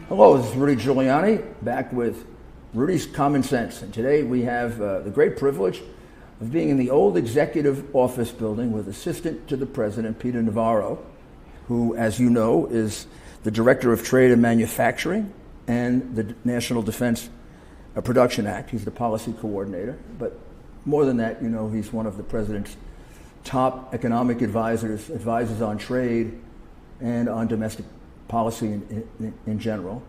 Hello, this is Rudy Giuliani, back with Rudy's Common Sense. And today we have the great privilege of being in the old executive office building with Assistant to the President, Peter Navarro, who, as you know, is the Director of Trade and Manufacturing and the National Defense Production Act. He's the policy coordinator. But more than that, you know, he's one of the President's top economic advisors, advisors on trade and on domestic policy in general.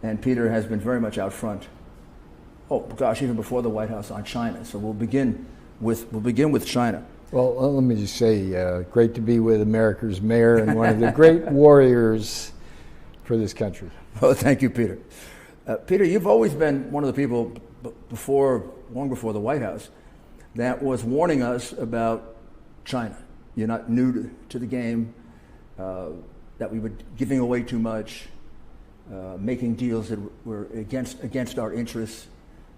And Peter has been very much out front, oh gosh, even before the White House, on China. So we'll begin with China. Well, let me just say, great to be with America's mayor and one of the great warriors for this country. Well, thank you, Peter. Peter, you've always been one of the people long before the White House that was warning us about China. You're not new to the game, that we were giving away too much, making deals that were against our interests,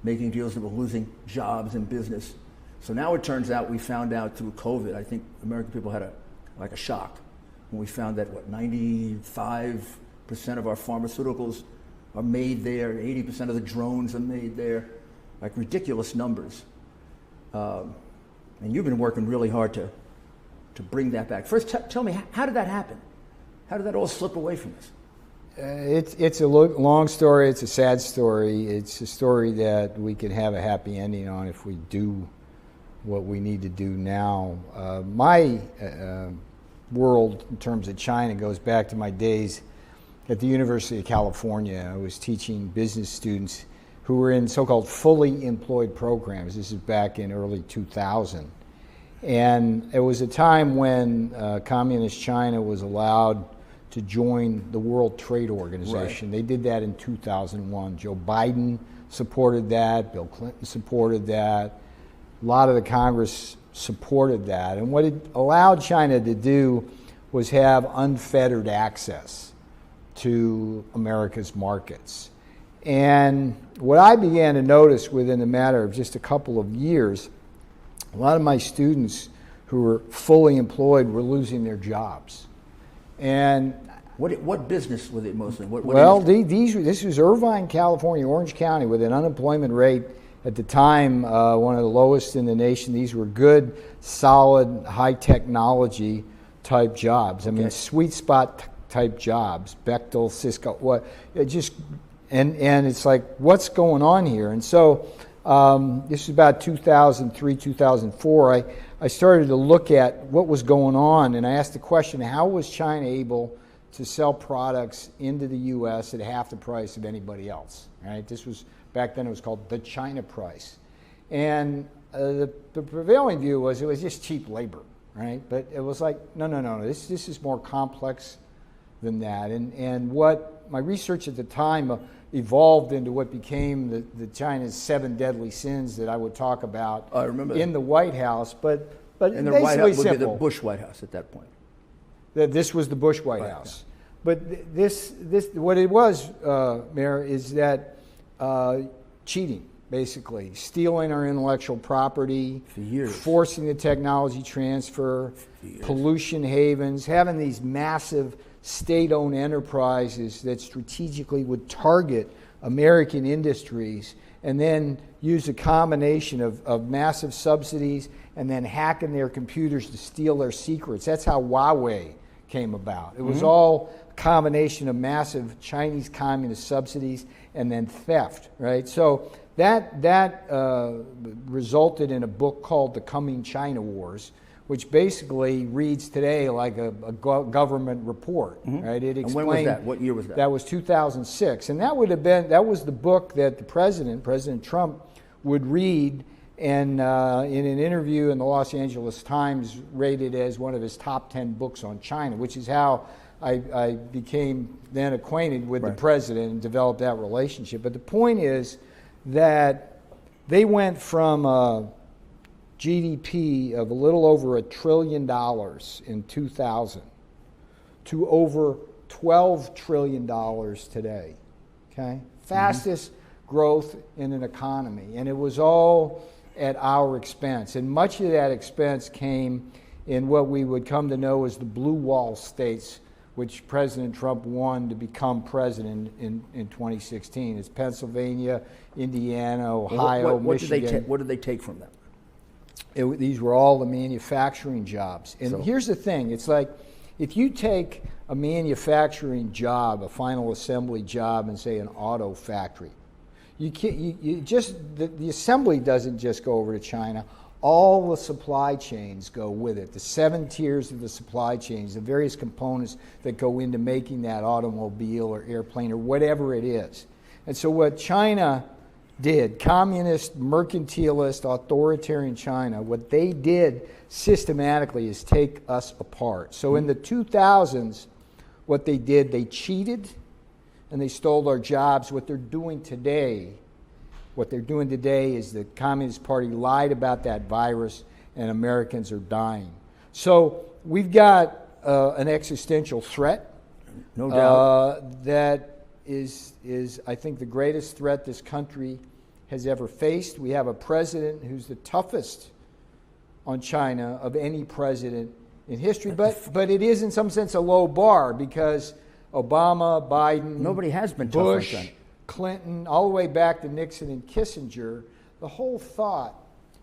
making deals that were losing jobs and business. So now it turns out we found out through COVID, I think American people had a shock when we found that 95% of our pharmaceuticals are made there, 80% of the drones are made there, like ridiculous numbers. And you've been working really hard to bring that back. First, tell me, how did that happen? How did that all slip away from us? It's a long story. It's a sad story. It's a story that we could have a happy ending on if we do what we need to do now. My world in terms of China goes back to my days at the University of California. I was teaching business students who were in so-called fully employed programs. This is back in early 2000. And it was a time when communist China was allowed to join the World Trade Organization. Right. They did that in 2001. Joe Biden supported that. Bill Clinton supported that. A lot of the Congress supported that. And what it allowed China to do was have unfettered access to America's markets. And what I began to notice within a matter of just a couple of years, a lot of my students who were fully employed were losing their jobs. And what business was it mostly? This was Irvine, California, Orange County, with an unemployment rate at the time one of the lowest in the nation. These were good, solid, high technology type jobs. I mean, sweet spot type jobs. Bechtel, Cisco, and it's like, what's going on here? And so this is about 2003, 2004. I started to look at what was going on, and I asked the question, how was China able to sell products into the U.S. at half the price of anybody else? Right? This was, back then it was called the China price. And the prevailing view was it was just cheap labor, right? But it was like, no, this is more complex than that. And what my research at the time evolved into what became the China's 7 deadly sins that I would talk about in the White House, but and the White House would be the Bush White House at that point. This was the Bush White House. Yeah. But this what it was, Mayor, is that cheating, basically, stealing our intellectual property, forcing the technology transfer, pollution havens, having these massive state-owned enterprises that strategically would target American industries and then use a combination of massive subsidies and then hacking their computers to steal their secrets. That's how Huawei came about. It was all a combination of massive Chinese communist subsidies and then theft, right? So that resulted in a book called The Coming China Wars, which basically reads today like a government report, right? It explained. And when was that? What year was that? That was 2006, and that was the book that President Trump, would read, and in an interview in the Los Angeles Times, rated as one of his top 10 books on China, which is how I became then acquainted with the president and developed that relationship. But the point is that they went from GDP of a little over $1 trillion in 2000 to over $12 trillion today. Okay, fastest growth in an economy, and it was all at our expense. And much of that expense came in what we would come to know as the Blue Wall states, which President Trump won to become president in 2016. It's Pennsylvania, Indiana, Ohio, Michigan. What did they take from them? These were all the manufacturing jobs. And here's the thing. It's like if you take a manufacturing job, a final assembly job, and say an auto factory, the assembly doesn't just go over to China. All the supply chains go with it. The 7 tiers of the supply chains, the various components that go into making that automobile or airplane or whatever it is. And so what China did, communist, mercantilist, authoritarian China, what they did systematically is take us apart. So in the 2000s, what they did, they cheated and they stole our jobs. What they're doing today is the Communist Party lied about that virus and Americans are dying. So we've got an existential threat. No doubt. That is, I think, the greatest threat this country has ever faced. We have a president who's the toughest on China of any president in history, but it is in some sense a low bar because Obama, Biden, nobody has been Bush, tough like that. Clinton, all the way back to Nixon and Kissinger, the whole thought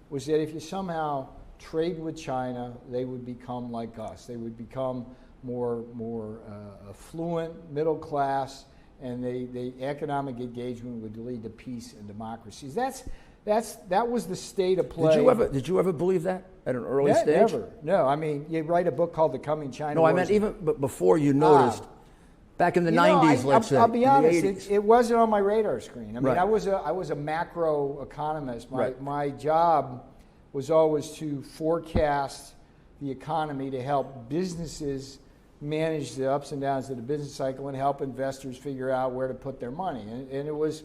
was that if you somehow trade with China, they would become like us. They would become more affluent, middle class, and the economic engagement would lead to peace and democracy. That was the state of play. Did you ever believe that at an early stage? Never. No, I mean, you write a book called The Coming China No, Wars. I meant even before you noticed. Back in the 90s, let's say. I'll be honest, it wasn't on my radar screen. I mean, Right. I was a macro economist. Right. My job was always to forecast the economy to help businesses manage the ups and downs of the business cycle and help investors figure out where to put their money. And it was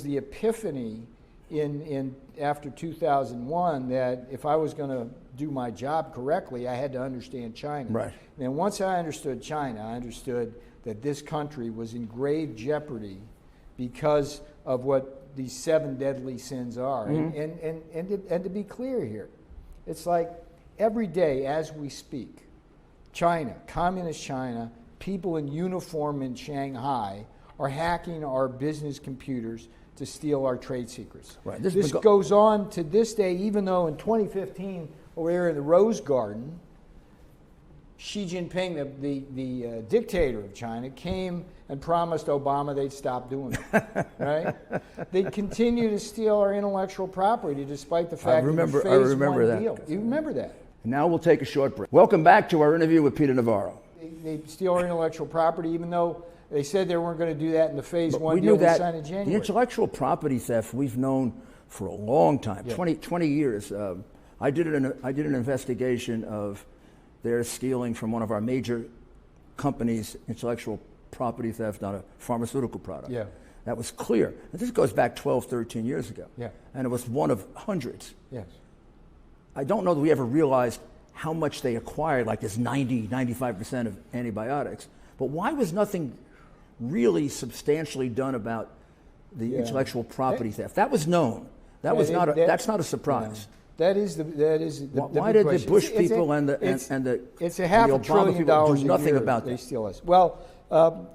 the epiphany in after 2001 that if I was going to do my job correctly, I had to understand China. Right. And once I understood China, I understood that this country was in grave jeopardy because of what these 7 deadly sins are. Mm-hmm. And to be clear here, it's like every day as we speak, China, communist China, people in uniform in Shanghai are hacking our business computers to steal our trade secrets. Right. This goes on to this day, even though in 2015, over there in the Rose Garden, Xi Jinping, the dictator of China, came and promised Obama they'd stop doing it. Right? They continue to steal our intellectual property despite the fact that the phase one deal. You remember that? Now we'll take a short break. Welcome back to our interview with Peter Navarro. They steal our intellectual property, even though they said they weren't going to do that in the phase one deal we signed in January. The intellectual property theft we've known for a long time, 20 years. I did an investigation of their stealing from one of our major companies' intellectual property theft on a pharmaceutical product. Yeah. That was clear. And this goes back 12, 13 years ago. Yeah. And it was one of hundreds. Yes. I don't know that we ever realized how much they acquired, like this 95% of antibiotics. But why was nothing really substantially done about the intellectual property theft? That was known. That's not a surprise. That is the why did the Bush people and the it's a the half Obama $1 trillion people do a nothing year about they that? steal us. Well,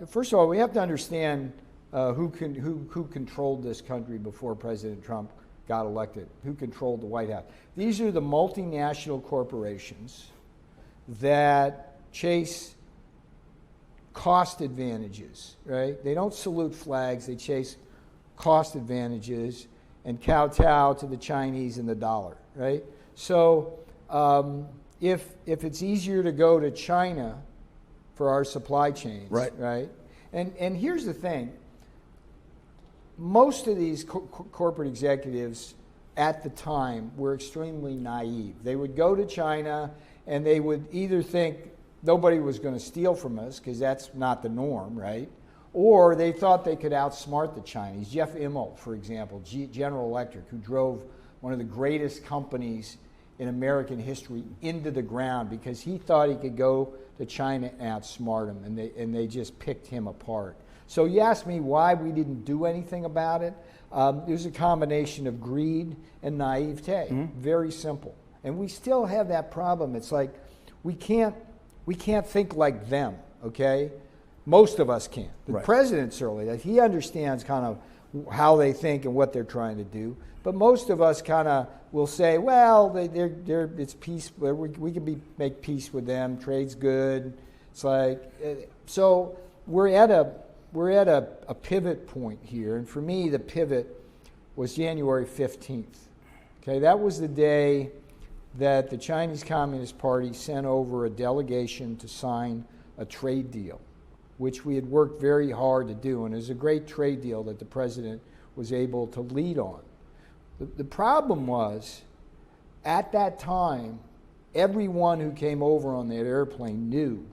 first of all, we have to understand who controlled this country before President Trump got elected. Who controlled the White House? These are the multinational corporations that chase cost advantages. Right? They don't salute flags. They chase cost advantages and kowtow to the Chinese and the dollar, right? So if it's easier to go to China for our supply chains, right? And here's the thing. Most of these corporate executives at the time were extremely naive. They would go to China and they would either think nobody was going to steal from us because that's not the norm, right? Or they thought they could outsmart the Chinese. Jeff Immelt, for example, General Electric, who drove one of the greatest companies in American history into the ground because he thought he could go to China and outsmart them, and they just picked him apart. So you ask me why we didn't do anything about it. It was a combination of greed and naivete. Mm-hmm. Very simple. And we still have that problem. It's like we can't think like them. okay? Most of us can't. The Right. president certainly does. He understands kind of how they think and what they're trying to do. But most of us kind of will say, well, it's peace. We can make peace with them. Trade's good. It's like, so we're at a pivot point here. And for me, the pivot was January 15th. Okay, that was the day that the Chinese Communist Party sent over a delegation to sign a trade deal, which we had worked very hard to do. And it was a great trade deal that the president was able to lead on. The problem was, at that time, everyone who came over on that airplane knew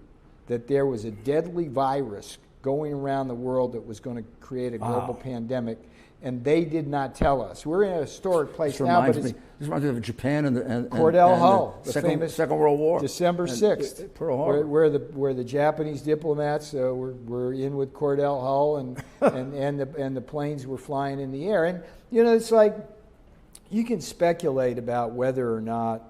that there was a deadly virus going around the world that was going to create a global pandemic, and they did not tell us. We're in a historic place now, but this reminds me of Japan and Cordell Hull, the famous Second World War, December 6th, Pearl Harbor, where the Japanese diplomats were in with Cordell Hull, and the planes were flying in the air. And it's like, you can speculate about whether or not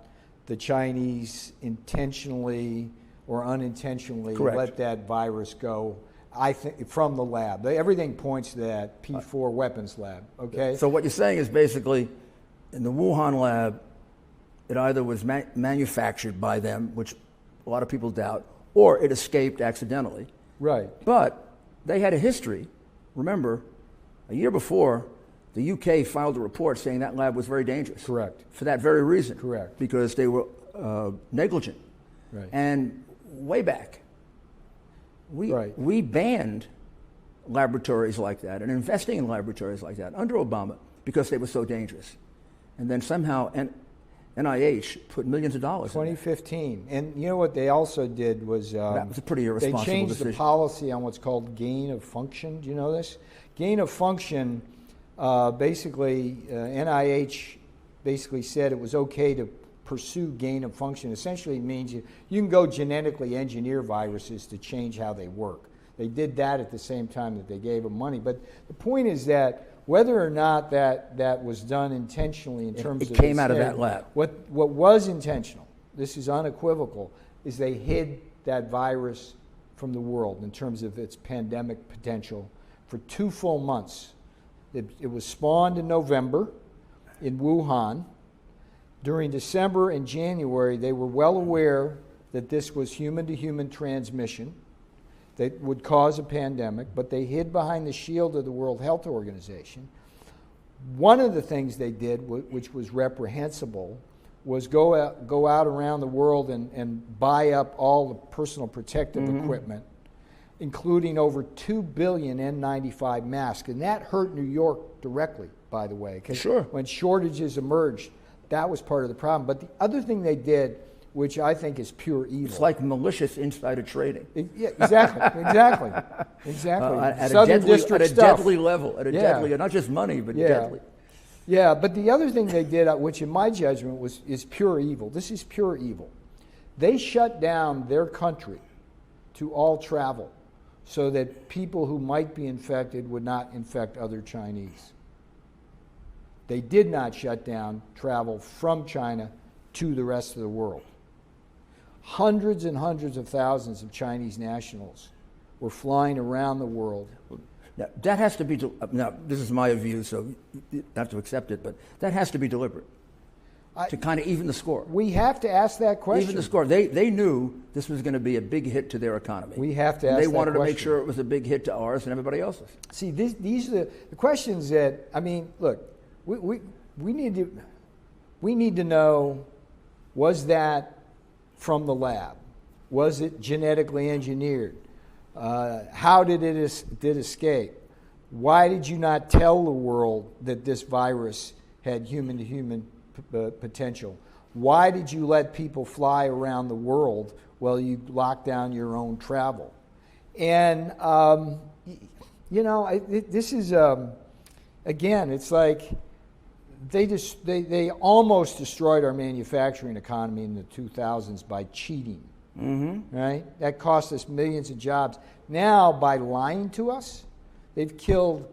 the Chinese intentionally or unintentionally let that virus go. I think from the lab, everything points to that P4 weapons lab. Okay. So what you're saying is basically, in the Wuhan lab, it either was manufactured by them, which a lot of people doubt, or it escaped accidentally. Right. But they had a history. Remember, a year before, the UK filed a report saying that lab was very dangerous. Correct. For that very reason. Correct. Because they were negligent. Right. And way back, we banned laboratories like that and investing in laboratories like that under Obama because they were so dangerous. And then somehow NIH put millions of dollars 2015. And you know what they also did was that was a pretty irresponsible they changed decision. the policy on what's called gain of function. Do you know this? Gain of function, basically NIH basically said it was okay to pursue gain of function. Essentially, it means you can go genetically engineer viruses to change how they work. They did that at the same time that they gave them money. But the point is that whether or not that was done intentionally in terms of it came out of that lab. What was intentional, this is unequivocal, is they hid that virus from the world in terms of its pandemic potential for 2 full months. It was spawned in November in Wuhan. During December and January, they were well aware that this was human-to-human transmission that would cause a pandemic, but they hid behind the shield of the World Health Organization. One of the things they did, which was reprehensible, was go out around the world and buy up all the personal protective equipment, including over 2 billion N95 masks. And that hurt New York directly, by the way, because when shortages emerged, that was part of the problem. But the other thing they did, which I think is pure evil. It's like malicious insider trading. Yeah, exactly. At Southern a District deadly level, deadly, not just money, but deadly. Yeah, but the other thing they did, which in my judgment is pure evil. This is pure evil. They shut down their country to all travel so that people who might be infected would not infect other Chinese. They did not shut down travel from China to the rest of the world. Hundreds and hundreds of thousands of Chinese nationals were flying around the world. Now, that has to be, now this is my view, so you have to accept it, but that has to be deliberate to kind of even the score. We have to ask that question. Even the score. They knew this was going to be a big hit to their economy. We have to ask that question. They wanted to make sure it was a big hit to ours and everybody else's. See, these are the questions that, I mean, look, we need to know, was that from the lab? Was it genetically engineered? How did it escape? Why did you not tell the world that this virus had human-to-human potential? Why did you let people fly around the world while you locked down your own travel? And, this is, again, it's like they almost destroyed our manufacturing economy in the 2000s by cheating. Right? That cost us millions of jobs. Now, by lying to us, they've killed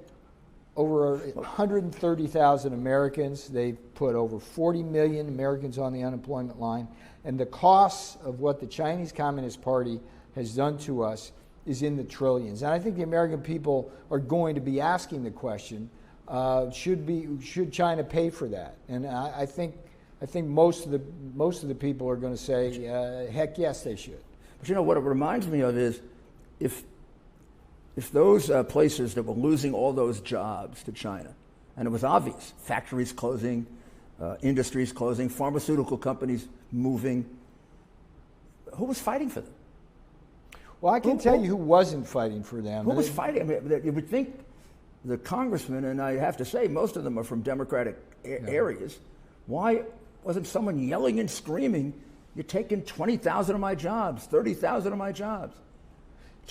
over 130,000 Americans. They've put over 40 million Americans on the unemployment line. And the costs of what the Chinese Communist Party has done to us is in the trillions. And I think the American people are going to be asking the question, should China pay for that? And I think most of the people are going to say, heck yes, they should. But you know what it reminds me of is if those places that were losing all those jobs to China, and it was obvious, factories closing, industries closing, pharmaceutical companies moving, who was fighting for them? Well, I can tell you who wasn't fighting for them. Who was fighting? I mean, you would think the congressmen, and I have to say, most of them are from Democratic areas. Why wasn't someone yelling and screaming, you're taking 20,000 of my jobs, 30,000 of my jobs?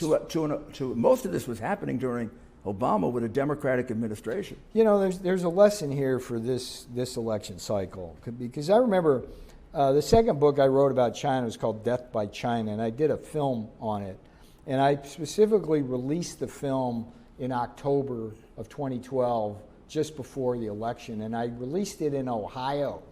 Most of this was happening during Obama with a Democratic administration. You know, there's a lesson here for this election cycle, because I remember the second book I wrote about China was called Death by China, and I did a film on it. And I specifically released the film in October of 2012, just before the election, and I released it in Ohio.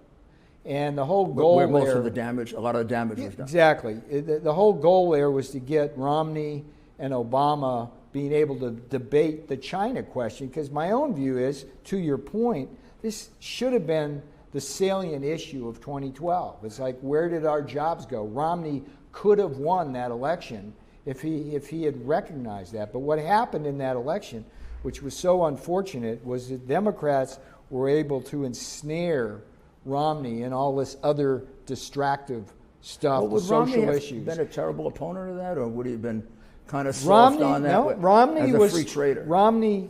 And the whole goal where most of the damage, a lot of the damage was done. Exactly. The whole goal there was to get Romney and Obama being able to debate the China question, because my own view is, to your point, this should have been the salient issue of 2012. It's like, where did our jobs go? Romney could have won that election if he had recognized that. But what happened in that election, which was so unfortunate, was that Democrats were able to ensnare Romney and all this other distractive stuff, well, the social issues. Would been a terrible opponent of that, or would he have been kind of soft on that? No, Romney as was a free trader. Romney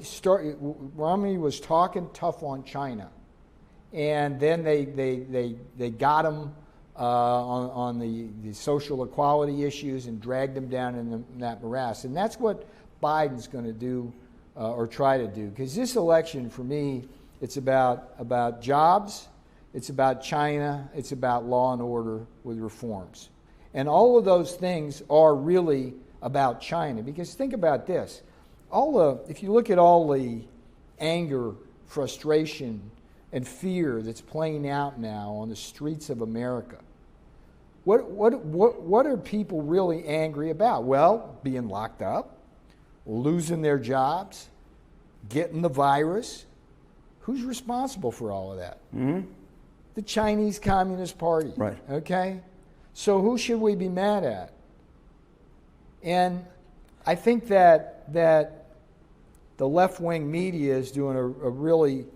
was talking tough on China, and then they got him on the social equality issues and dragged him down in that morass. And that's what Biden's going to do or try to do, because this election, for me, it's about jobs. It's about China. It's about law and order with reforms. And all of those things are really about China. Because think about this. If you look at all the anger, frustration, and fear that's playing out now on the streets of America, what are people really angry about? Well, being locked up, losing their jobs, getting the virus. Who's responsible for all of that? Mm-hmm. The Chinese Communist Party. Right. Okay? So who should we be mad at? And I think that the left-wing media is doing a really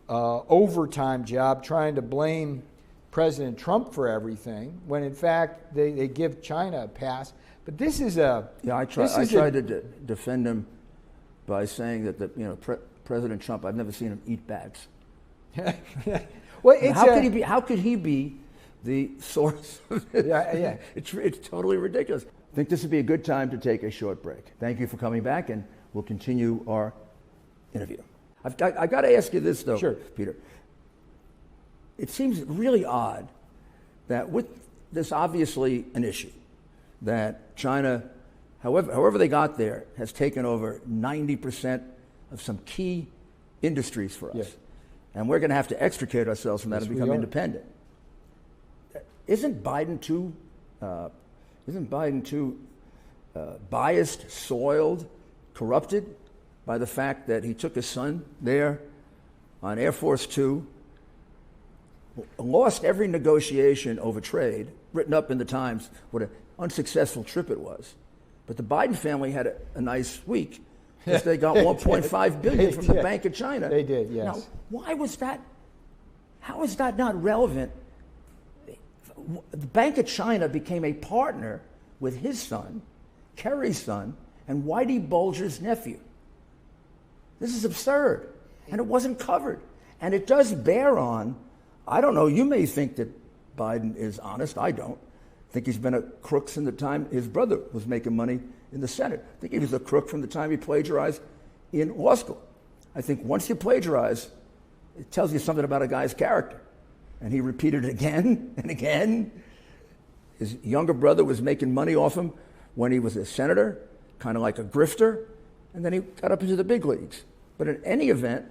overtime job trying to blame President Trump for everything, when in fact they give China a pass. But this is a... Yeah, I tried to defend him by saying that President Trump, I've never seen him eat bats. Well, how could he be the source of it? Yeah. It's totally ridiculous. I think this would be a good time to take a short break. Thank you for coming back, and we'll continue our interview. I've got to ask you this, though, sure, Peter. It seems really odd that with this obviously an issue, that China, however they got there, has taken over 90% of some key industries for us. Yes. And we're going to have to extricate ourselves from that and become independent. Isn't Biden too biased, soiled, corrupted by the fact that he took his son there on Air Force Two, lost every negotiation over trade, written up in the Times what an unsuccessful trip it was. But the Biden family had a nice week because they got $1.5 billion from the Bank of China. They did, yes. Now, why was that? How is that not relevant? The Bank of China became a partner with his son, Kerry's son, and Whitey Bulger's nephew. This is absurd, and it wasn't covered. And it does bear on, I don't know, you may think that Biden is honest. I don't. I think he's been a crook since the time his brother was making money in the Senate. I think he was a crook from the time he plagiarized in law school. I think once you plagiarize, it tells you something about a guy's character. And he repeated it again and again. His younger brother was making money off him when he was a senator, kind of like a grifter, and then he got up into the big leagues. But in any event,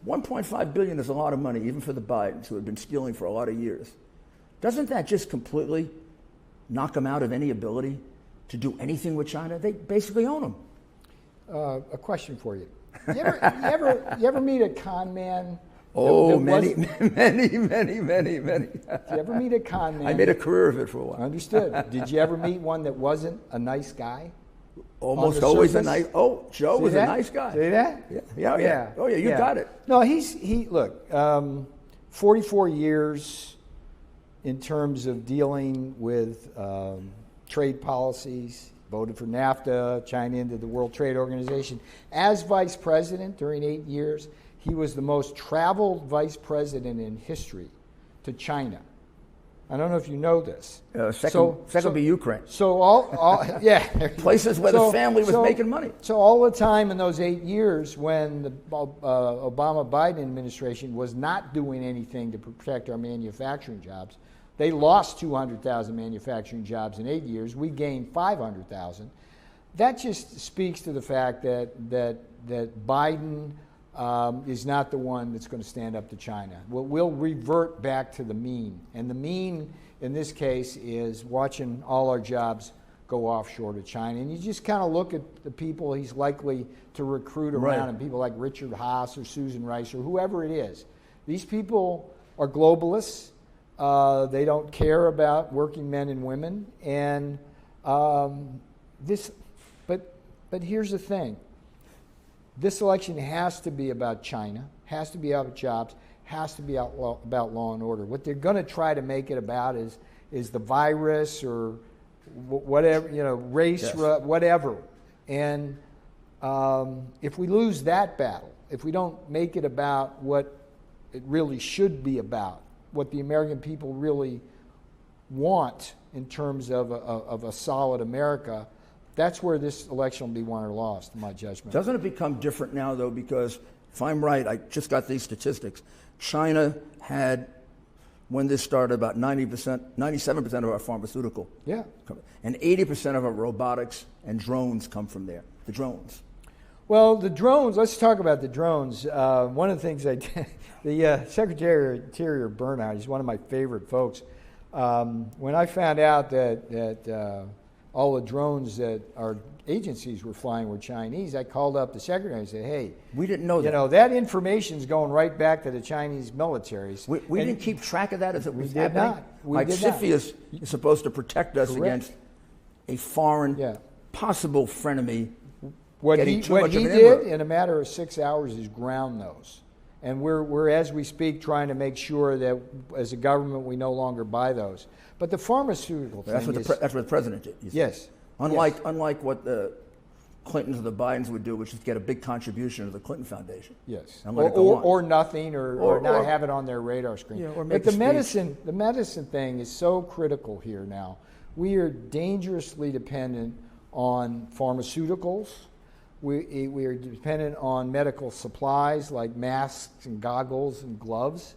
$1.5 billion is a lot of money, even for the Bidens, who had been stealing for a lot of years. Doesn't that just completely knock him out of any ability to do anything with China. They basically own them. A question for you. You ever meet a con man? Oh, many. Did you ever meet a con man? I made a career of it for a while. Understood. Did you ever meet one that wasn't a nice guy? Almost always a nice. Oh, Joe was a nice guy. See that? Yeah. Oh, yeah. You got it. No, look. 44 years in terms of dealing with trade policies. Voted for NAFTA, China into the World Trade Organization. As vice president during 8 years, he was the most traveled vice president in history to China. I don't know if you know this. Second would be Ukraine. So all yeah. Places where the family was making money. So all the time in those 8 years when the Obama-Biden administration was not doing anything to protect our manufacturing jobs, they lost 200,000 manufacturing jobs in 8 years. We gained 500,000. That just speaks to the fact that Biden is not the one that's going to stand up to China. We'll revert back to the mean. And the mean in this case is watching all our jobs go offshore to China. And you just kind of look at the people he's likely to recruit around, and people like Richard Haas or Susan Rice or whoever it is. These people are globalists. They don't care about working men and women. And but here's the thing. This election has to be about China, has to be about jobs, has to be about law and order. What they're going to try to make it about is the virus or whatever, race, whatever. And if we lose that battle, if we don't make it about what it really should be about, what the American people really want in terms of a solid America, that's where this election will be won or lost, in my judgment. Doesn't it become different now, though? Because if I'm right, I just got these statistics. China had, when this started, about 97% of our pharmaceutical. Yeah. And 80% of our robotics and drones come from there. The drones. Well, the drones, let's talk about the drones. One of the things I did, the Secretary of Interior Bernhardt, he's one of my favorite folks. When I found out that all the drones that our agencies were flying were Chinese, I called up the Secretary and said, hey, we didn't know that. That information's going right back to the Chinese militaries. We didn't keep track of that as it was happening? We did not. CFIUS is supposed to protect us against a foreign, possible frenemy. What he did in a matter of 6 hours is ground those. And we're, as we speak, trying to make sure that as a government we no longer buy those. But the pharmaceutical thing that's what the president did. Yes. Unlike what the Clintons or the Bidens would do, which is get a big contribution to the Clinton Foundation. Yes. And let it go on. Or nothing, or not have it on their radar screen. Yeah, or but the medicine thing is so critical here now. We are dangerously dependent on pharmaceuticals. We are dependent on medical supplies like masks and goggles and gloves,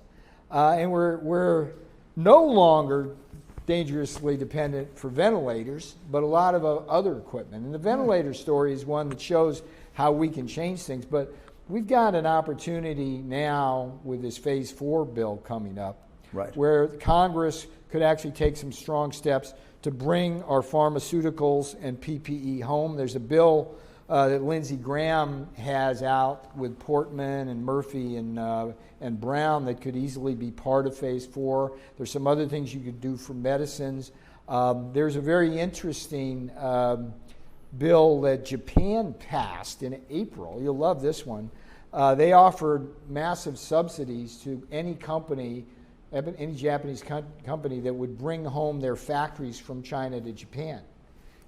and we're no longer dangerously dependent for ventilators, but a lot of other equipment. And the ventilator story is one that shows how we can change things. But we've got an opportunity now with this Phase 4 bill coming up, where Congress could actually take some strong steps to bring our pharmaceuticals and PPE home. There's a bill that Lindsey Graham has out with Portman and Murphy and Brown that could easily be part of Phase 4. There's some other things you could do for medicines. There's a very interesting bill that Japan passed in April. You'll love this one. They offered massive subsidies to any company, any Japanese company that would bring home their factories from China to Japan.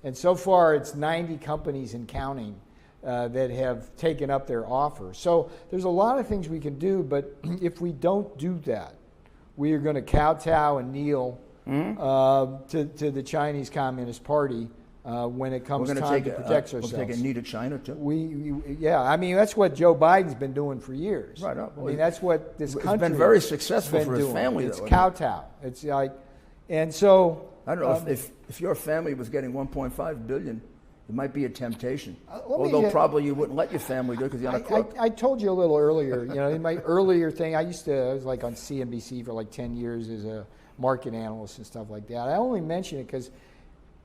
And so far, it's 90 companies and counting that have taken up their offer. So there's a lot of things we can do, but if we don't do that, we are going to kowtow and kneel to the Chinese Communist Party when it comes time to protect ourselves. We'll take a knee to China, too? I mean, that's what Joe Biden's been doing for years. Right. I mean, that's what this country has been very successful for his family, It's kowtow. It's like, and so... I don't know, if your family was getting $1.5 billion, it might be a temptation. Although probably you wouldn't let your family do it because you're not a crook. I told you a little earlier, in my earlier thing, I was like on CNBC for like 10 years as a market analyst and stuff like that. I only mention it because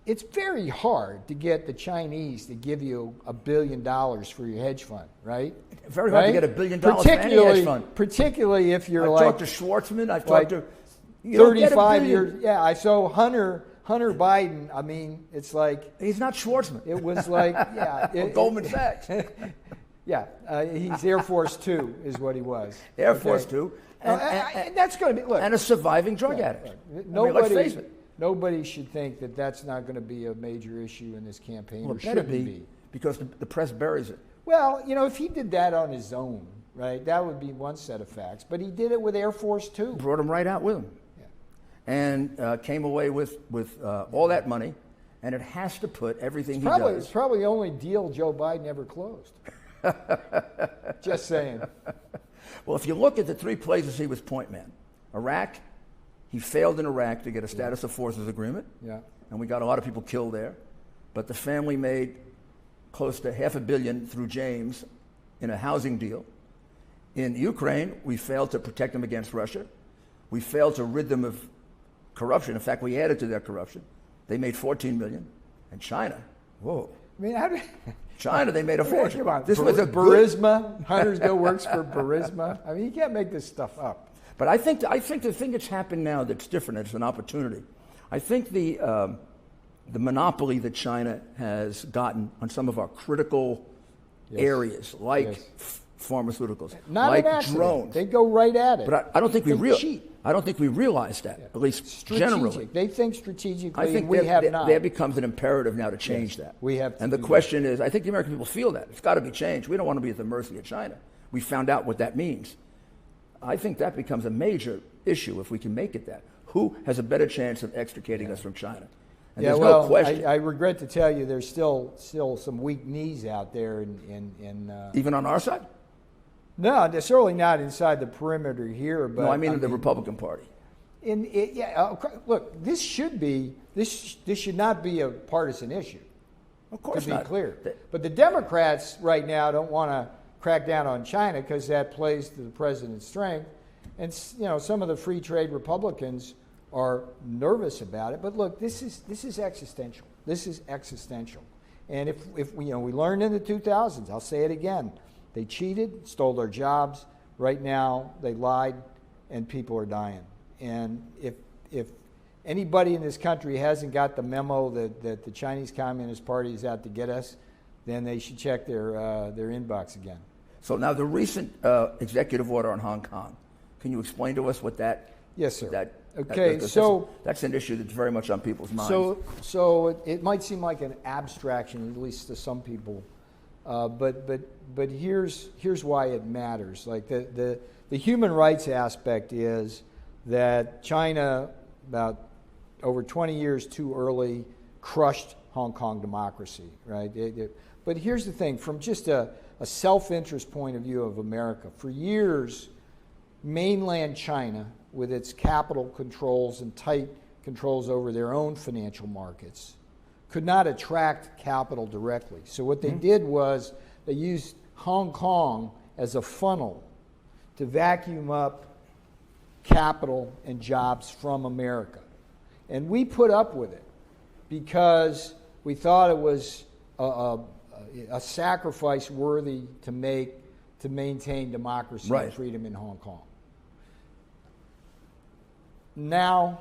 it's very hard to get the Chinese to give you $1 billion for your hedge fund, right? Very hard to get $1 billion for any hedge fund. Particularly if you're I've talked to Schwartzman. I've like talked to 35 years. Yeah, I saw Hunter Biden. I mean, it's like he's not Schwartzman. It was like Goldman Sachs. Yeah, he's Air Force Two is what he was. Air Force Two, and that's going to be and a surviving drug addict. Nobody, let's face it. Nobody should think that that's not going to be a major issue in this campaign. Well, it better be because the press buries it. Well, if he did that on his own, right, that would be one set of facts. But he did it with Air Force Two. Brought him right out with him, and came away with all that money, and it has to put everything he does. It's probably the only deal Joe Biden ever closed. Just saying. Well, if you look at the three places he was point man, Iraq, he failed in Iraq to get a status of forces agreement, and we got a lot of people killed there. But the family made close to $500 million through James in a housing deal. In Ukraine, we failed to protect them against Russia. We failed to rid them of corruption. In fact, we added to their corruption. They made $14 million. And China, whoa. I mean, how did China, they made a fortune. This was a Burisma. Huntersville works for Burisma. I mean, you can't make this stuff up. But I think the thing that's happened now that's different, it's an opportunity. I think the monopoly that China has gotten on some of our critical areas, like pharmaceuticals, not like drones. They go right at it. But I don't think we realize that, at least generally. They think strategically. I think we have not. There becomes an imperative now to change that. We have to. And the question is, I think the American people feel that. It's got to be changed. We don't want to be at the mercy of China. We found out what that means. I think that becomes a major issue if we can make it that. Who has a better chance of extricating us from China? And there's no question. I regret to tell you there's still some weak knees out there. Even on our side? No, they're certainly not inside the perimeter here. But no, I mean in the Republican Party. Look, this should not be a partisan issue. Of course not. To be clear. But the Democrats right now don't want to crack down on China because that plays to the president's strength. And some of the free trade Republicans are nervous about it. But look, this is existential. This is existential. And if we learned in the 2000s, I'll say it again, they cheated, stole our jobs. Right now, they lied, and people are dying. And if anybody in this country hasn't got the memo that the Chinese Communist Party is out to get us, then they should check their inbox again. So now the recent executive order on Hong Kong, can you explain to us what that? Yes, sir. That's an issue that's very much on people's minds. So it might seem like an abstraction, at least to some people, but here's why it matters. Like the human rights aspect is that China, about over 20 years too early, crushed Hong Kong democracy, right? But here's the thing, from just a self-interest point of view of America, for years, mainland China, with its capital controls and tight controls over their own financial markets, could not attract capital directly. So what they did was they used Hong Kong as a funnel to vacuum up capital and jobs from America. And we put up with it because we thought it was a sacrifice worthy to make to maintain democracy and freedom in Hong Kong. Now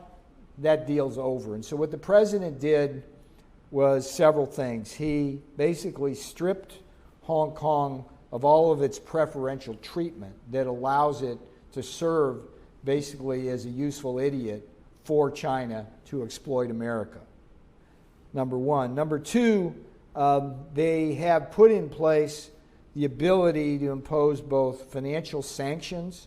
that deal's over. And so what the president did was several things. He basically stripped Hong Kong of all of its preferential treatment that allows it to serve basically as a useful idiot for China to exploit America. Number one. Number two, they have put in place the ability to impose both financial sanctions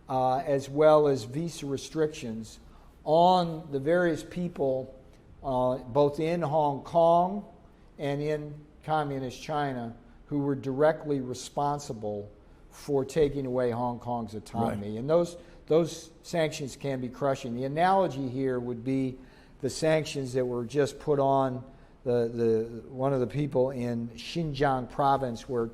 as well as visa restrictions on the various people both in Hong Kong and in communist China who were directly responsible for taking away Hong Kong's autonomy. Right. And those sanctions can be crushing. The analogy here would be the sanctions that were just put on the one of the people in Xinjiang province where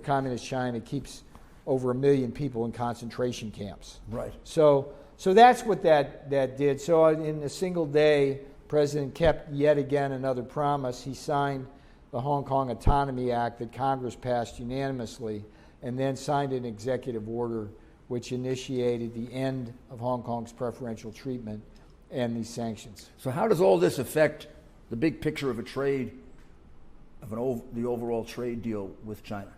communist China keeps over 1 million people in concentration camps. Right. So that's what that did. So in a single day, President kept yet again another promise. He signed the Hong Kong Autonomy Act that Congress passed unanimously, and then signed an executive order which initiated the end of Hong Kong's preferential treatment and these sanctions. So how does all this affect the big picture of a trade, the overall trade deal with China?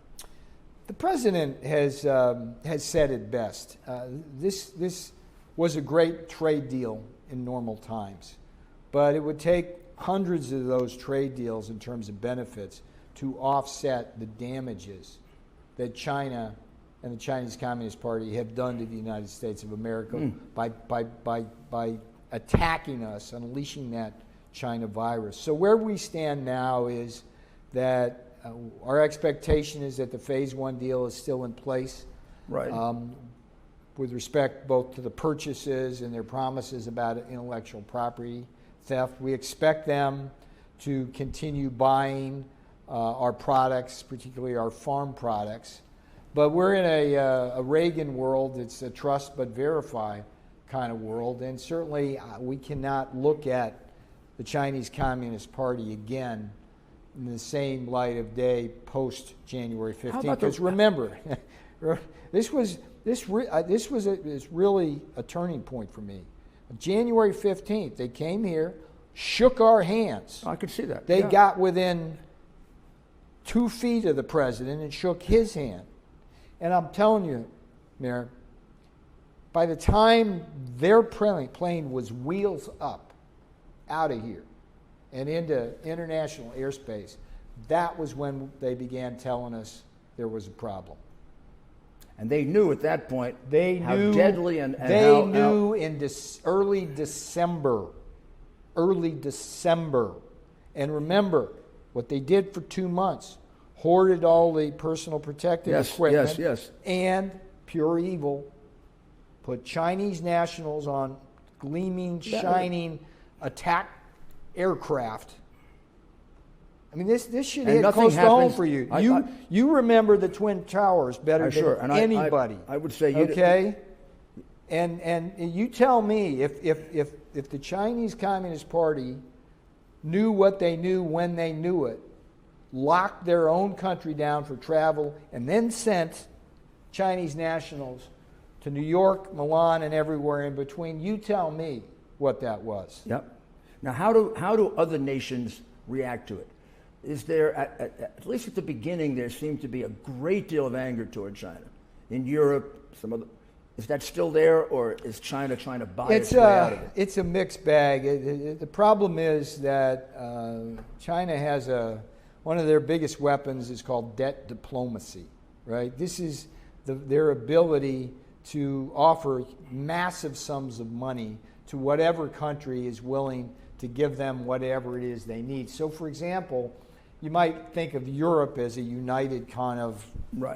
The president has said it best. This was a great trade deal in normal times, but it would take hundreds of those trade deals in terms of benefits to offset the damages that China and the Chinese Communist Party have done to the United States of America by attacking us, unleashing that China virus. So where we stand now is that our expectation is that the Phase 1 deal is still in place. Right. With respect both to the purchases and their promises about intellectual property theft. We expect them to continue buying our products, particularly our farm products. But we're in a Reagan world. It's a trust but verify kind of world. And certainly we cannot look at the Chinese Communist Party again in the same light of day post January 15th. Because remember, this was really a turning point for me. January 15th, they came here, shook our hands. I could see that. They got within 2 feet of the president and shook his hand. And I'm telling you, Mayor, by the time their plane was wheels up out of here and into international airspace, that was when they began telling us there was a problem. And they knew at that point how deadly and they knew in early December. And remember, what they did for 2 months, hoarded all the personal protective equipment, and pure evil, put Chinese nationals on gleaming, shining attack aircraft. I mean, this should hit close to home for you. You remember the Twin Towers better than anybody. I would say you okay. And you tell me if the Chinese Communist Party knew what they knew when they knew it, locked their own country down for travel, and then sent Chinese nationals to New York, Milan, and everywhere in between, you tell me what that was. Yep. Now, how do other nations react to it? Is there, at least at the beginning, there seemed to be a great deal of anger toward China. In Europe, is that still there, or is China trying to buy its way out of it? It's a mixed bag. The problem is that China has one of their biggest weapons is called debt diplomacy, right? This is their ability to offer massive sums of money to whatever country is willing to give them whatever it is they need. So, for example, you might think of Europe as a united kind of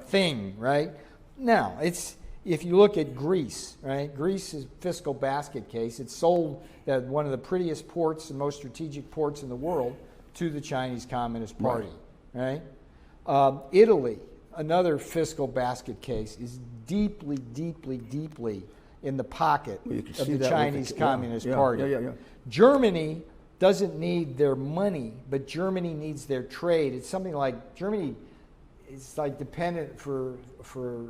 thing, right? Now, if you look at Greece, right? Greece is a fiscal basket case. It's sold at one of the prettiest ports and most strategic ports in the world to the Chinese Communist Party, right? Italy, another fiscal basket case, is deeply, deeply, deeply in the pocket of the Chinese Communist Party. Germany doesn't need their money, but Germany needs their trade. It's something like Germany is like dependent for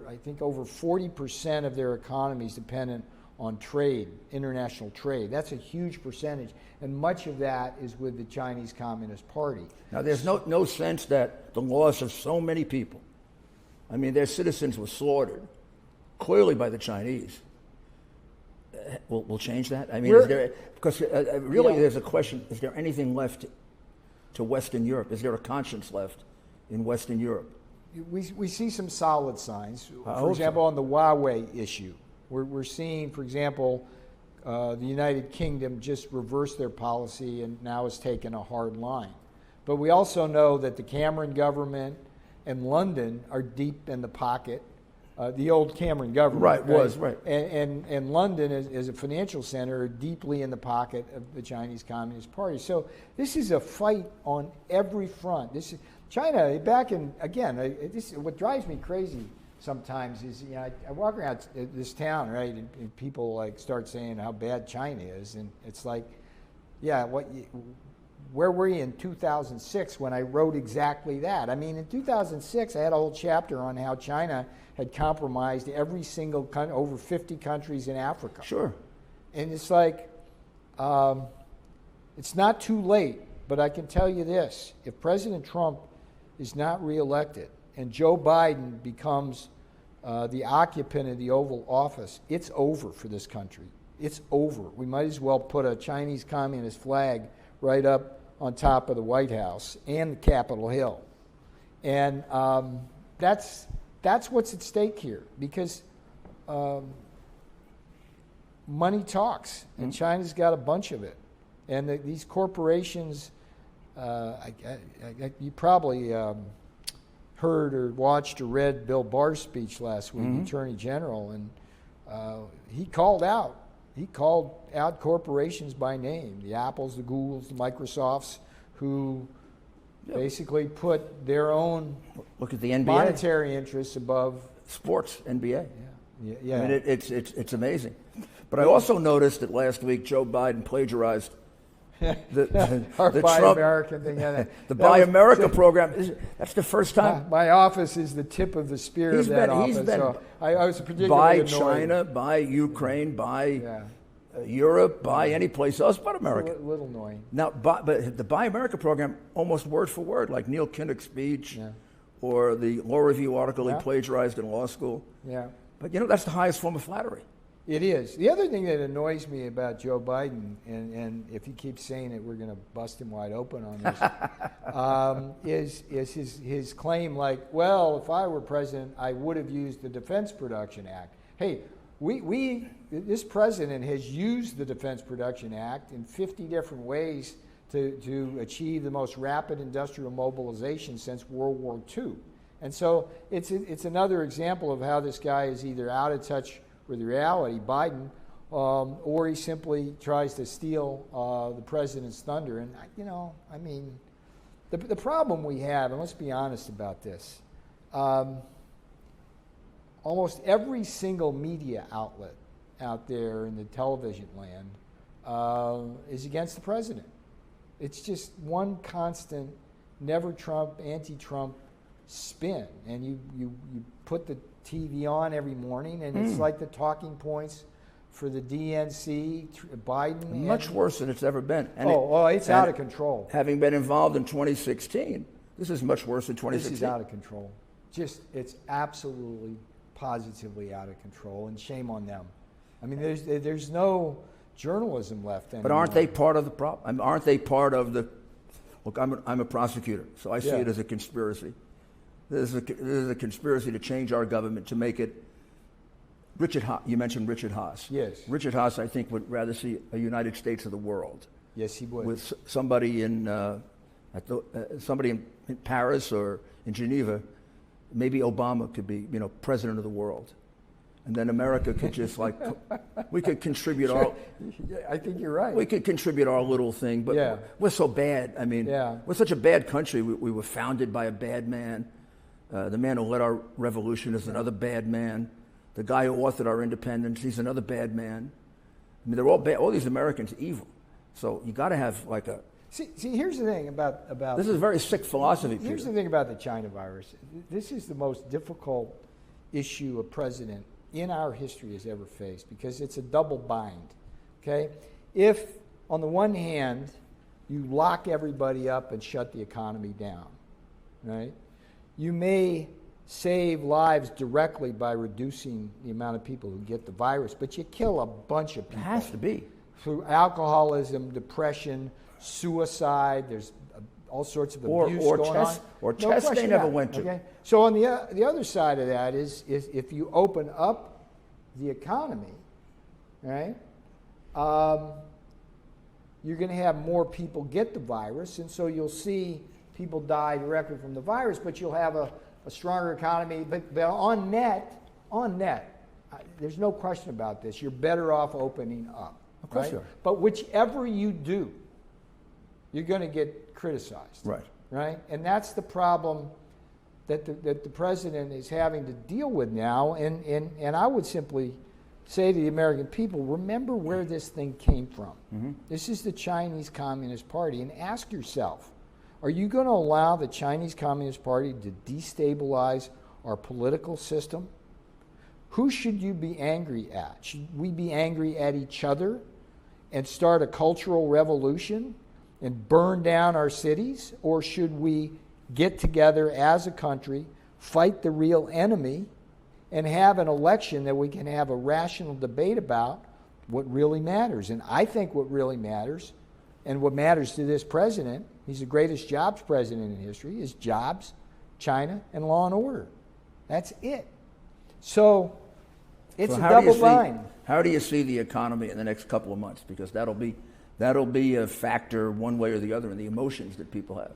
I think over 40% of their economy is dependent on trade, international trade. That's a huge percentage, and much of that is with the Chinese Communist Party. Now, there's no sense that the loss of so many people, I mean, their citizens were slaughtered, clearly by the Chinese. Will change that? I mean, there's a question, is there anything left to Western Europe? Is there a conscience left in Western Europe? We see some solid signs. For example, on the Huawei issue, we're seeing, for example, the United Kingdom just reversed their policy and now has taken a hard line. But we also know that the Cameron government and London are deep in the pocket. The old Cameron government, and London as a financial center are deeply in the pocket of the Chinese Communist Party. So this is a fight on every front. This is China. This is what drives me crazy sometimes is I walk around this town, right, and people like start saying how bad China is, and it's like, Yeah, where were you in 2006 when I wrote exactly that? I mean, in 2006, I had a whole chapter on how China had compromised every single over 50 countries in Africa. Sure. And it's like, it's not too late, but I can tell you this. If President Trump is not reelected and Joe Biden becomes the occupant of the Oval Office, it's over for this country. It's over. We might as well put a Chinese Communist flag right up on top of the White House and the Capitol Hill. And that's what's at stake here, because money talks, and China's got a bunch of it. And these corporations, you probably heard or watched or read Bill Barr's speech last week, the Attorney General, and he called out corporations by name, the Apples, the Googles, the Microsofts, who basically put their own look at the NBA. Monetary interests above sports, NBA. Yeah. I mean, it's amazing. But I also noticed that last week Joe Biden plagiarized the Buy Trump, American thing. The Buy America program. That's the first time. My office is the tip of the spear of that office. He's been so I was particularly buy annoyed. China, buy Ukraine, buy Europe, buy any place else but America. It's a little annoying. Now, but the Buy America program, almost word for word, like Neil Kinnock's speech or the law review article he plagiarized in law school. Yeah. But, that's the highest form of flattery. It is. The other thing that annoys me about Joe Biden, and if he keeps saying it, we're going to bust him wide open on this, is his claim like, well, if I were president, I would have used the Defense Production Act. Hey, this president has used the Defense Production Act in 50 different ways to achieve the most rapid industrial mobilization since World War II. And so it's another example of how this guy is either out of touch with reality, Biden, or he simply tries to steal the president's thunder. And, I mean, the problem we have, and let's be honest about this, almost every single media outlet out there in the television land is against the president. It's just one constant, never Trump, anti-Trump spin. And you put the TV on every morning, and it's like the talking points for the DNC, Biden. Much worse than it's ever been. And it's out of control. Having been involved in 2016, this is much worse than 2016. This is out of control. It's absolutely, positively out of control, and shame on them. I mean, there's no journalism left anymore. But aren't they part of the problem? I mean, aren't they part of the... Look, I'm a prosecutor, so I see it as a conspiracy. This is a conspiracy to change our government, to make it... Richard Haas, you mentioned Richard Haas. Yes. Richard Haas, I think, would rather see a United States of the world. Yes, he would. With somebody in Paris or in Geneva. Maybe Obama could be, president of the world. And then America could just we could contribute our... I think you're right. We could contribute our little thing, but we're so bad. I mean, we're such a bad country. We were founded by a bad man. The man who led our revolution is another bad man. The guy who authored our independence, he's another bad man. I mean, they're all bad. All these Americans are evil. So you got to have like a... See, here's the thing about... This is a very sick philosophy, Peter. Here's the thing about the China virus. This is the most difficult issue a president in our history has ever faced, because it's a double bind, okay? If, on the one hand, you lock everybody up and shut the economy down, right? You may save lives directly by reducing the amount of people who get the virus, but you kill a bunch of people. It has to be. Through alcoholism, depression, suicide, there's all sorts of abuse going on. Or tests they never went to. Okay? So on the other side of that is if you open up the economy, right, you're going to have more people get the virus, and so you'll see people die directly from the virus, but you'll have a stronger economy. But on net, there's no question about this. You're better off opening up. Of course right? you are. But whichever you do, you're going to get criticized. Right? And that's the problem that the president is having to deal with now. And I would simply say to the American people, remember where this thing came from. This is the Chinese Communist Party. And ask yourself, are you going to allow the Chinese Communist Party to destabilize our political system? Who should you be angry at? Should we be angry at each other and start a cultural revolution and burn down our cities? Or should we get together as a country, fight the real enemy, and have an election that we can have a rational debate about what really matters? And I think what really matters, and what matters to this president, he's the greatest jobs president in history, is jobs, China, and law and order. That's it. So it's a double bind. How do you see the economy in the next couple of months? Because that'll be a factor one way or the other in the emotions that people have.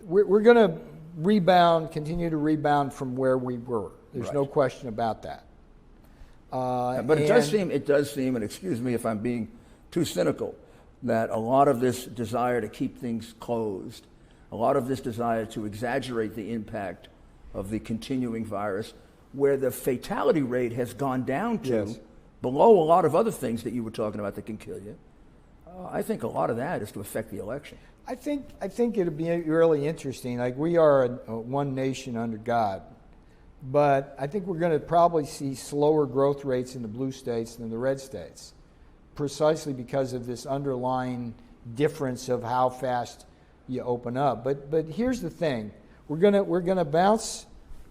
We're going to continue to rebound from where we were. There's no question about that. But it does seem, and excuse me if I'm being too cynical, that a lot of this desire to keep things closed, a lot of this desire to exaggerate the impact of the continuing virus, where the fatality rate has gone down to below a lot of other things that you were talking about that can kill you. I think a lot of that is to affect the election. I think it'll be really interesting. Like, we are a one nation under God, but I think we're going to probably see slower growth rates in the blue states than the red states, precisely because of this underlying difference of how fast you open up. But here's the thing: we're gonna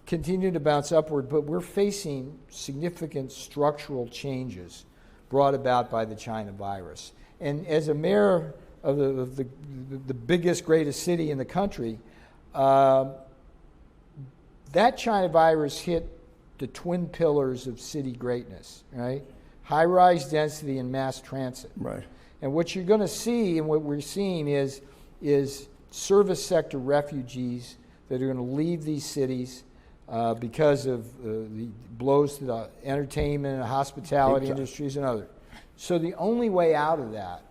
continue to bounce upward, but we're facing significant structural changes brought about by the China virus. And as a mayor of the biggest, greatest city in the country, that China virus hit the twin pillars of city greatness, right? High-rise density and mass transit. Right. And what you're going to see, and what we're seeing, is service sector refugees that are going to leave these cities because of the blows to the entertainment and hospitality industries and others. So the only way out of that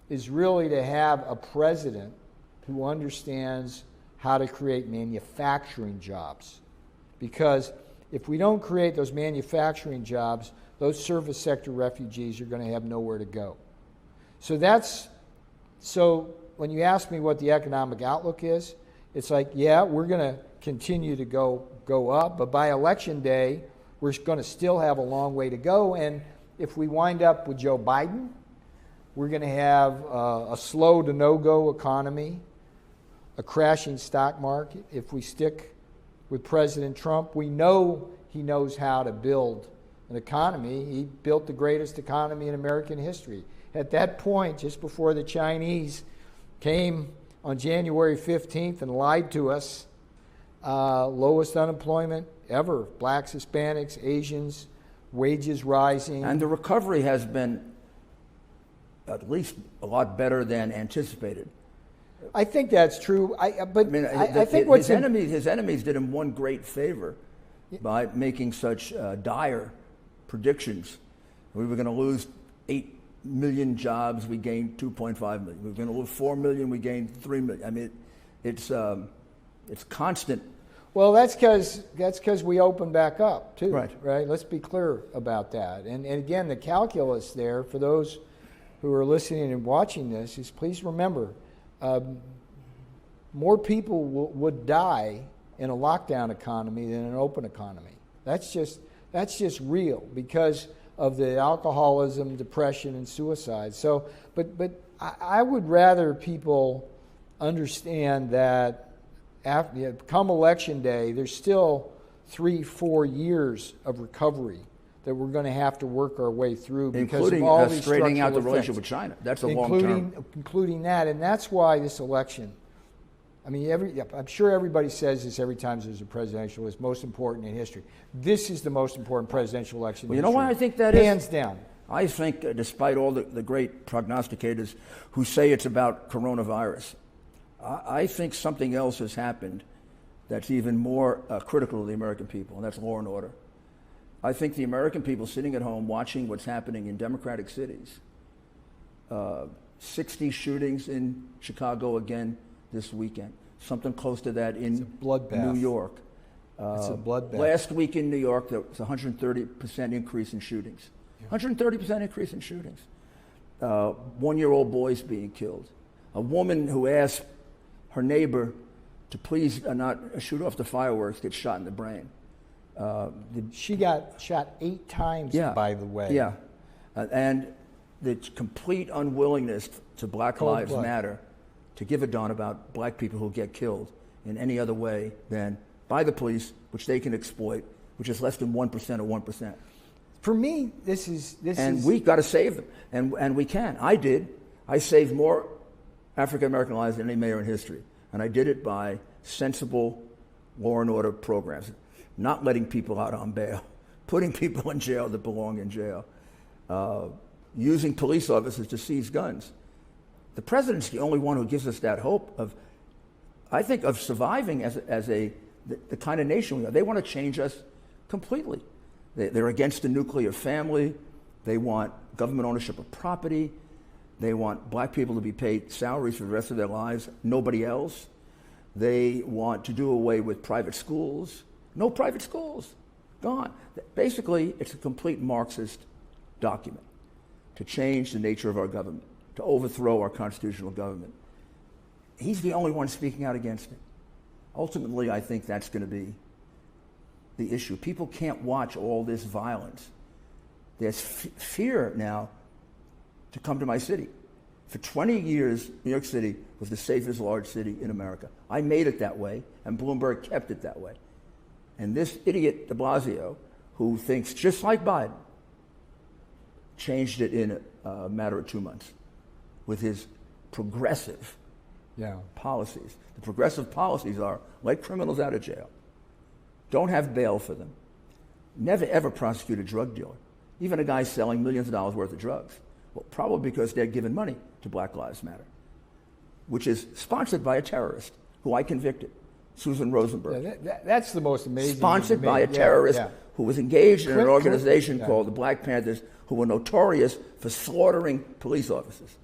is really to have a president who understands how to create manufacturing jobs. Because if we don't create those manufacturing jobs, those service sector refugees are going to have nowhere to go. So when you ask me what the economic outlook is, it's like, yeah, we're going to continue to go up, but by election day, we're going to still have a long way to go. And if we wind up with Joe Biden, we're going to have a slow to no-go economy, a crashing stock market. If we stick with President Trump, we know he knows how to build an economy. He built the greatest economy in American history. At that point, just before the Chinese came on January 15th and lied to us, lowest unemployment ever, blacks, Hispanics, Asians, wages rising. And the recovery has been at least a lot better than anticipated. I think that's true. I think his enemies did him one great favor by making such dire predictions. We were going to lose 8 million jobs, we gained 2.5 million. We were going to lose 4 million, we gained 3 million. I mean, it's constant. Well, that's because we opened back up too. Right. Let's be clear about that. And again, the calculus there for those who are listening and watching this is, please remember, more people would die in a lockdown economy than an open economy. That's just real because of the alcoholism, depression, and suicide. So, but I would rather people understand that come election day, there's still 3-4 years of recovery that we're going to have to work our way through because of all these straightening out the structural relationship with China. That's a long term. Including that, and that's why this election. I mean, I'm sure everybody says this every time there's a presidential. It's most important in history. This is the most important presidential election. Well, you know why I think that hands down. I think, despite all the great prognosticators who say it's about coronavirus, I think something else has happened that's even more critical to the American people, and that's law and order. I think the American people sitting at home watching what's happening in democratic cities, 60 shootings in Chicago again this weekend, something close to that in bloodbath. New York. It's a bloodbath. Last week in New York, there was a 130% increase in shootings. 130% increase in shootings. 1-year-old boys being killed. A woman who asked her neighbor to please not shoot off the fireworks gets shot in the brain. She got shot 8 times, by the way. Yeah. And the complete unwillingness to Black Lives Matter to give a darn about black people who get killed in any other way than by the police, which they can exploit, which is less than 1% or 1%. For me, this is... And we got to save them, and we can. I did. I saved more African-American lives than any mayor in history, and I did it by sensible law and order programs, not letting people out on bail, putting people in jail that belong in jail, using police officers to seize guns. The president's the only one who gives us that hope of, I think, of surviving as the kind of nation we are. They want to change us completely. They're against the nuclear family. They want government ownership of property. They want black people to be paid salaries for the rest of their lives, nobody else. They want to do away with private schools. No private schools. Gone. Basically, it's a complete Marxist document to change the nature of our government, to overthrow our constitutional government. He's the only one speaking out against it. Ultimately, I think that's going to be the issue. People can't watch all this violence. There's fear now to come to my city. For 20 years, New York City was the safest large city in America. I made it that way, and Bloomberg kept it that way. And this idiot de Blasio, who thinks just like Biden, changed it in a matter of 2 months with his progressive policies. The progressive policies are let criminals out of jail. Don't have bail for them. Never, ever prosecute a drug dealer, even a guy selling millions of dollars worth of drugs. Well, probably because they're giving money to Black Lives Matter, which is sponsored by a terrorist who I convicted, Susan Rosenberg. Yeah, that's the most amazing. Sponsored by a terrorist who was engaged in an organization called the Black Panthers, who were notorious for slaughtering police officers.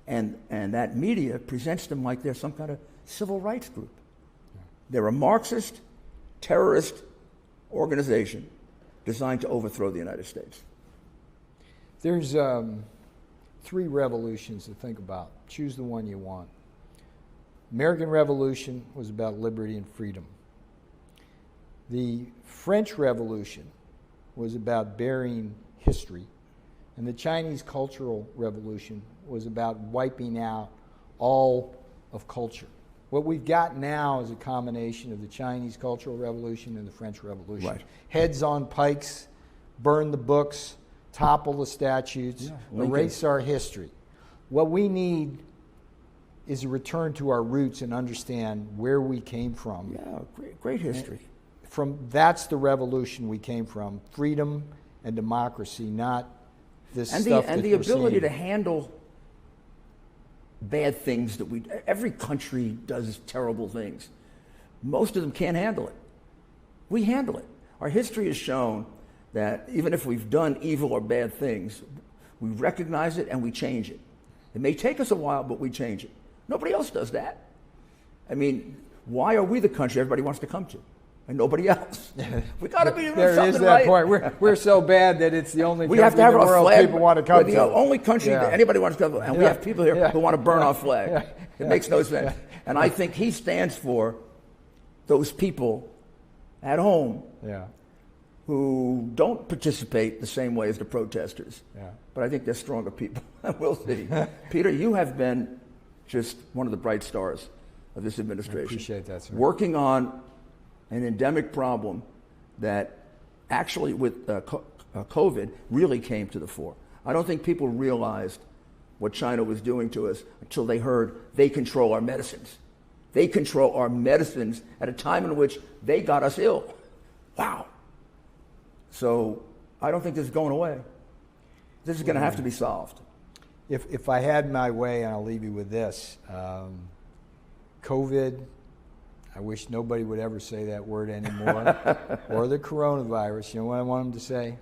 And that media presents them like they're some kind of civil rights group. They're a Marxist, terrorist organization designed to overthrow the United States. There's 3 revolutions to think about. Choose the one you want. American Revolution was about liberty and freedom. The French Revolution was about burying history. And the Chinese Cultural Revolution was about wiping out all of culture. What we've got now is a combination of the Chinese Cultural Revolution and the French Revolution. Right. Heads on pikes, burn the books, topple the statutes, erase our history. What we need is a return to our roots and understand where we came from. Yeah, great history. That's the revolution we came from, freedom and democracy, not this stuff and the ability to handle bad things that every country does terrible things. Most of them can't handle it. We handle it. Our history has shown that even if we've done evil or bad things, we recognize it and we change it. It may take us a while, but we change it. Nobody else does that. I mean, why are we the country everybody wants to come to, and nobody else? We got to be doing something right. There is that point. We're so bad that it's the only country have to have in the world flag, people want to come to. We're the only country that anybody wants to come to, and we have people here who want to burn our flag. It makes no sense. And I think he stands for those people at home who don't participate the same way as the protesters. But I think they're stronger people. We'll see. Peter, you have been just one of the bright stars of this administration. I appreciate that, sir. Working on an endemic problem that actually with COVID really came to the fore. I don't think people realized what China was doing to us until they heard they control our medicines. They control our medicines at a time in which they got us ill. Wow. So I don't think this is going away. This is going to have to be solved. If I had my way, and I'll leave you with this, COVID, I wish nobody would ever say that word anymore, or the coronavirus. You know what I want them to say?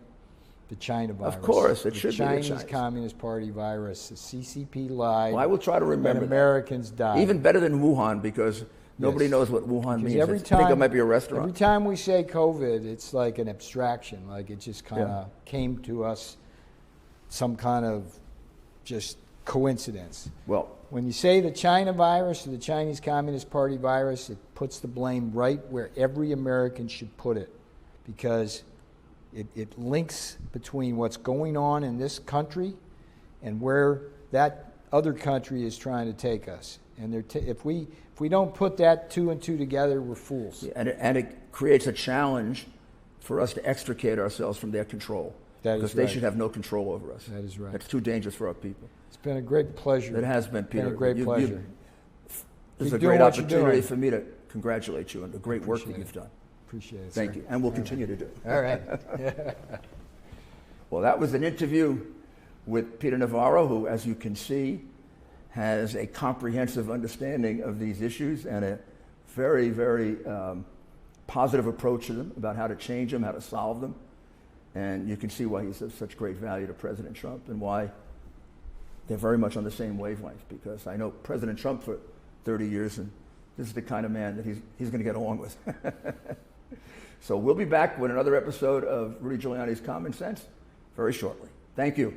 The China virus. Of course, it should be the Chinese Communist Party virus. The CCP lied. Well, I will try to remember and Americans died. Even better than Wuhan, because Nobody Yes. knows what Wuhan means. Every I think time- it might be a restaurant. Every time we say COVID, it's like an abstraction, like it just kind of came to us, some kind of just coincidence. Well, When you say the China virus or the Chinese Communist Party virus, it puts the blame right where every American should put it, because it links between what's going on in this country and where that other country is trying to take us. And if we don't put that two and two together, we're fools. and it creates a challenge for us to extricate ourselves from their control. That is because they right. should have no control over us. That is right. It's too dangerous for our people. It's been a great pleasure. It has been, Peter. Been a great pleasure. This is Keep a doing great what you're opportunity doing. for me to congratulate you on the great work that Appreciate you've it. done. Appreciate it. Thank sir. you. And we'll continue to do it. All right. Well, that was an interview with Peter Navarro, who, as you can see, has a comprehensive understanding of these issues and a very, very positive approach to them, about how to change them, how to solve them. And you can see why he's of such great value to President Trump and why they're very much on the same wavelength, because I know President Trump for 30 years, and this is the kind of man that he's going to get along with. So we'll be back with another episode of Rudy Giuliani's Common Sense very shortly. Thank you.